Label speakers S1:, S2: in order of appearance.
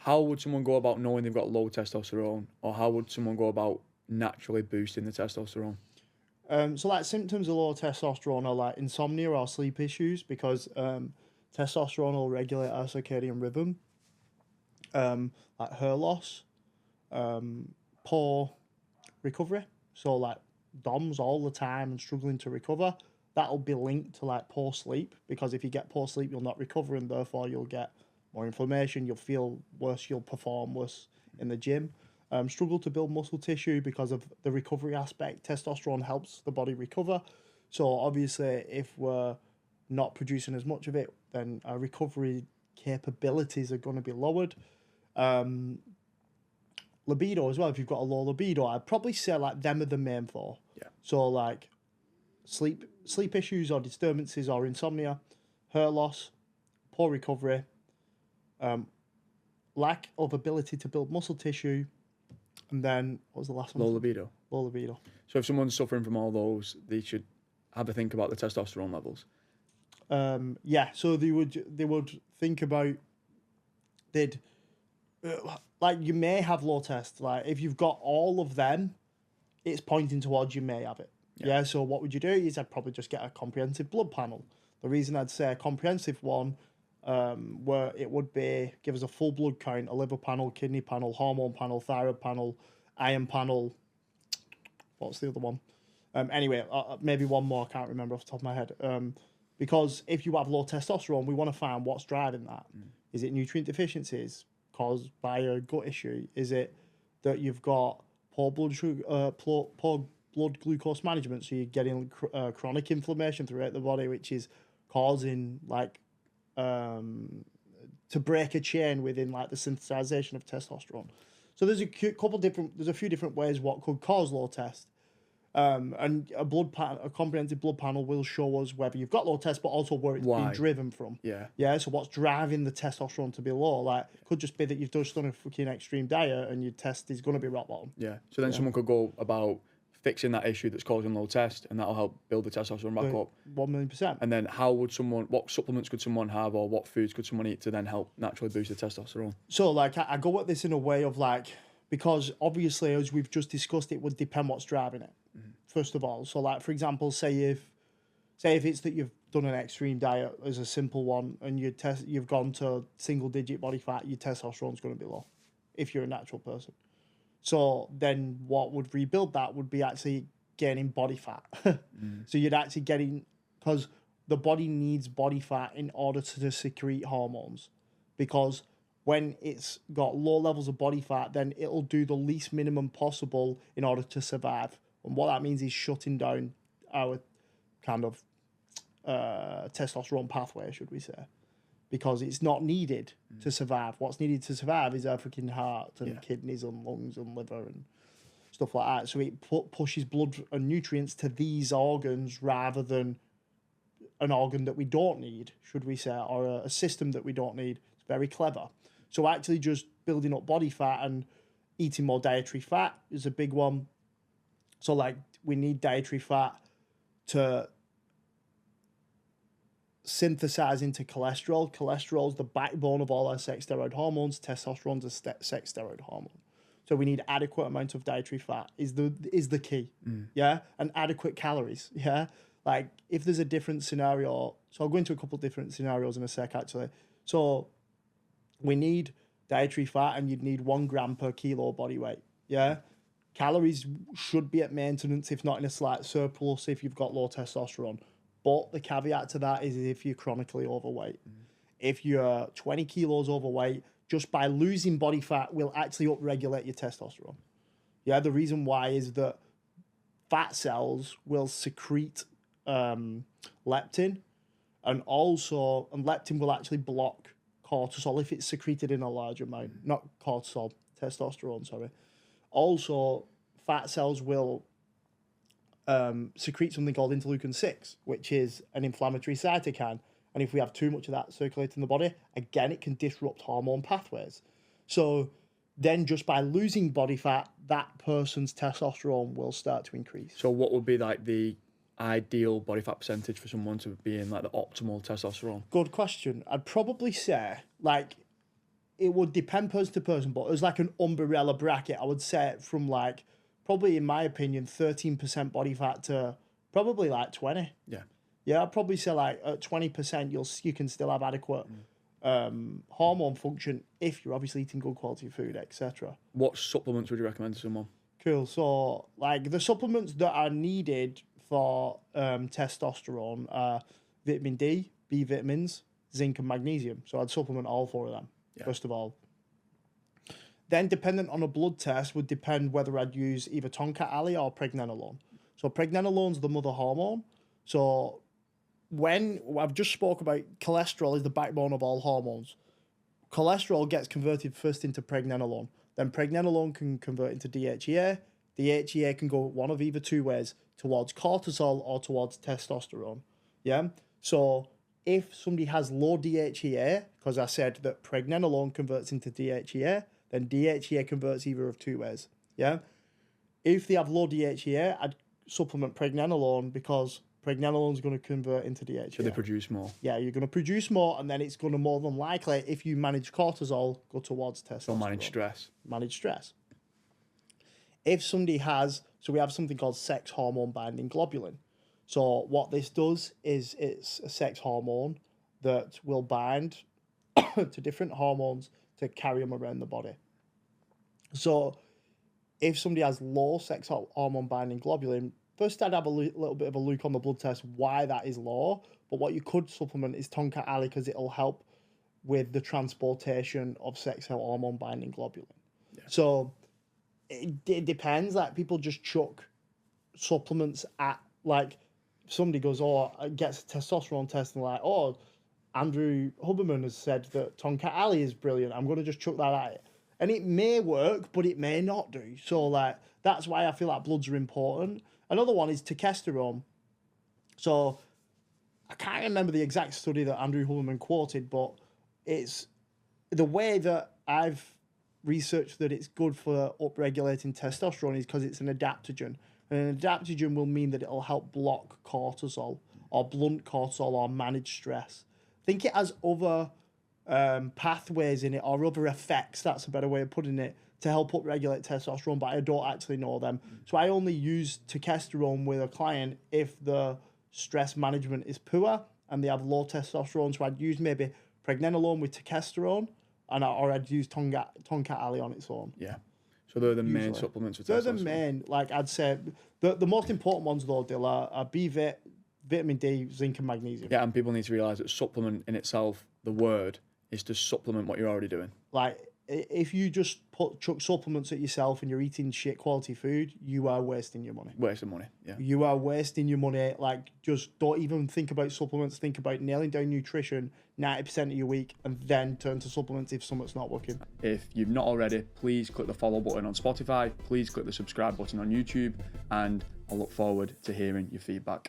S1: how would someone go about knowing they've got low testosterone, or how would someone go about naturally boosting the testosterone?
S2: So like symptoms of low testosterone are like insomnia or sleep issues because testosterone will regulate our circadian rhythm. Like hair loss, poor recovery. So like DOMs all the time and struggling to recover. That'll be linked to like poor sleep, because if you get poor sleep, you'll not recover, and therefore you'll get more inflammation. You'll feel worse. You'll perform worse in the gym. Struggle to build muscle tissue because of the recovery aspect. Testosterone helps the body recover. So obviously, if we're not producing as much of it, then our recovery capabilities are going to be lowered. Libido as well. If you've got a low libido, I'd probably say like them are the main four.
S1: Yeah.
S2: So like sleep issues or disturbances or insomnia, hair loss, poor recovery, lack of ability to build muscle tissue, and then what was the last one?
S1: Low libido.
S2: Low libido.
S1: So if someone's suffering from all those, they should have a think about the testosterone levels.
S2: Yeah. So they would think about like you may have low test. Like if you've got all of them, it's pointing towards you may have it. Yeah. So what would you do? Is I'd probably just get a comprehensive blood panel. The reason I'd say a comprehensive one, where it would be give us a full blood count, a liver panel, kidney panel, hormone panel, thyroid panel, iron panel. What's the other one? Anyway, maybe one more. I can't remember off the top of my head. Because if you have low testosterone, we want to find what's driving that. Is it nutrient deficiencies caused by a gut issue? Is it that you've got poor blood sugar, poor blood glucose management, so you're getting chronic inflammation throughout the body, which is causing like to break a chain within like the synthesization of testosterone. So there's a few different ways what could cause low test. And a comprehensive blood panel will show us whether you've got low test, but also where it's been driven from. Yeah. So what's driving the testosterone to be low? Like, it could just be that you've just done a fucking extreme diet and your test is going to be rock bottom.
S1: Yeah. So then someone could go about fixing that issue that's causing low test, and that'll help build the testosterone back up.
S2: 1,000,000%.
S1: And then what supplements could someone have, or what foods could someone eat to then help naturally boost the testosterone?
S2: So like I go at this in a way of like, because obviously as we've just discussed, it would depend what's driving it. First of all, so like for example, say if it's that you've done an extreme diet as a simple one, and you've gone to single digit body fat, your testosterone's going to be low if you're a natural person. So then what would rebuild that would be actually gaining body fat. So you'd actually getting, because the body needs body fat in order to secrete hormones, because when it's got low levels of body fat, then it'll do the least minimum possible in order to survive. And what that means is shutting down our kind of testosterone pathway, should we say, because it's not needed to survive. What's needed to survive is our freaking heart and kidneys and lungs and liver and stuff like that. So it pushes blood and nutrients to these organs rather than an organ that we don't need, should we say, or a system that we don't need. It's very clever. So actually just building up body fat and eating more dietary fat is a big one. So like we need dietary fat to synthesize into cholesterol. Cholesterol is the backbone of all our sex steroid hormones. Testosterone's a sex steroid hormone. So we need adequate amount of dietary fat is the key. Yeah. And adequate calories. Yeah. Like if there's a different scenario, so I'll go into a couple of different scenarios in a sec actually. So we need dietary fat, and you'd need 1 gram per kilo body weight. Yeah. Calories should be at maintenance, if not in a slight surplus, if you've got low testosterone. But the caveat to that is if you're chronically overweight. If you're 20 kilos overweight, just by losing body fat will actually upregulate your testosterone. Yeah, the reason why is that fat cells will secrete leptin, and leptin will actually block cortisol if it's secreted in a large amount. Not cortisol, testosterone, sorry. Also, fat cells will secrete something called interleukin-6, which is an inflammatory cytokine. And if we have too much of that circulating in the body, again, it can disrupt hormone pathways. So then just by losing body fat, that person's testosterone will start to increase.
S1: So what would be like the ideal body fat percentage for someone to be in like the optimal testosterone?
S2: Good question. I'd probably say like it would depend person to person, but as like an umbrella bracket, I would say from like, probably in my opinion, 13% body fat to probably like 20.
S1: Yeah.
S2: Yeah, I'd probably say like at 20%, you can still have adequate hormone function if you're obviously eating good quality food, etc.
S1: What supplements would you recommend to someone?
S2: Cool. So, like the supplements that are needed for testosterone are vitamin D, B vitamins, zinc, and magnesium. So, I'd supplement all 4 of them, first of all. Then, dependent on a blood test, would depend whether I'd use either Tonka Ali or pregnenolone. So, pregnenolone's the mother hormone. So, when I've just spoke about cholesterol is the backbone of all hormones. Cholesterol gets converted first into pregnenolone. Then pregnenolone can convert into DHEA. DHEA can go one of either 2 ways, towards cortisol or towards testosterone. Yeah? So if somebody has low DHEA, because I said that pregnenolone converts into DHEA, then DHEA converts either of 2 ways. Yeah? If they have low DHEA, I'd supplement pregnenolone because pregnenolone is going to convert into DHEA.
S1: So they produce more.
S2: Yeah, you're going to produce more, and then it's going to more than likely, if you manage cortisol, go towards testosterone.
S1: So manage stress.
S2: Manage stress. If somebody has, so we have something called sex hormone binding globulin. So what this does is it's a sex hormone that will bind to different hormones to carry them around the body. So if somebody has low sex hormone binding globulin, first, I'd have a little bit of a look on the blood test why that is low. But what you could supplement is Tonka Ali because it'll help with the transportation of sex hormone binding globulin. Yeah. So it depends. Like people just chuck supplements at like somebody goes, gets a testosterone test and like, Andrew Huberman has said that Tonka Ali is brilliant. I'm going to just chuck that at it. And it may work, but it may not do. So like that's why I feel like bloods are important. Another one is testosterone. So I can't remember the exact study that Andrew Huberman quoted, but it's the way that I've researched that it's good for upregulating testosterone is because it's an adaptogen. And an adaptogen will mean that it'll help block cortisol or blunt cortisol or manage stress. I think it has other pathways in it or other effects, that's a better way of putting it, to help upregulate testosterone, but I don't actually know them. So I only use testosterone with a client if the stress management is poor and they have low testosterone. So I'd use maybe pregnenolone with testosterone, or I'd use Tonka Ali on its own.
S1: Yeah. So they're the main supplements for testosterone.
S2: They're the main, like I'd say, the most important ones though, Dilla, are vitamin D, zinc, and magnesium.
S1: Yeah, and people need to realise that supplement in itself, the word, is to supplement what you're already doing.
S2: Like, if you just chuck supplements at yourself and you're eating shit quality food, you are wasting your money.
S1: Wasting money, yeah.
S2: You are wasting your money. Like, just don't even think about supplements. Think about nailing down nutrition 90% of your week and then turn to supplements if something's not working.
S1: If you've not already, please click the follow button on Spotify. Please click the subscribe button on YouTube. And I look forward to hearing your feedback.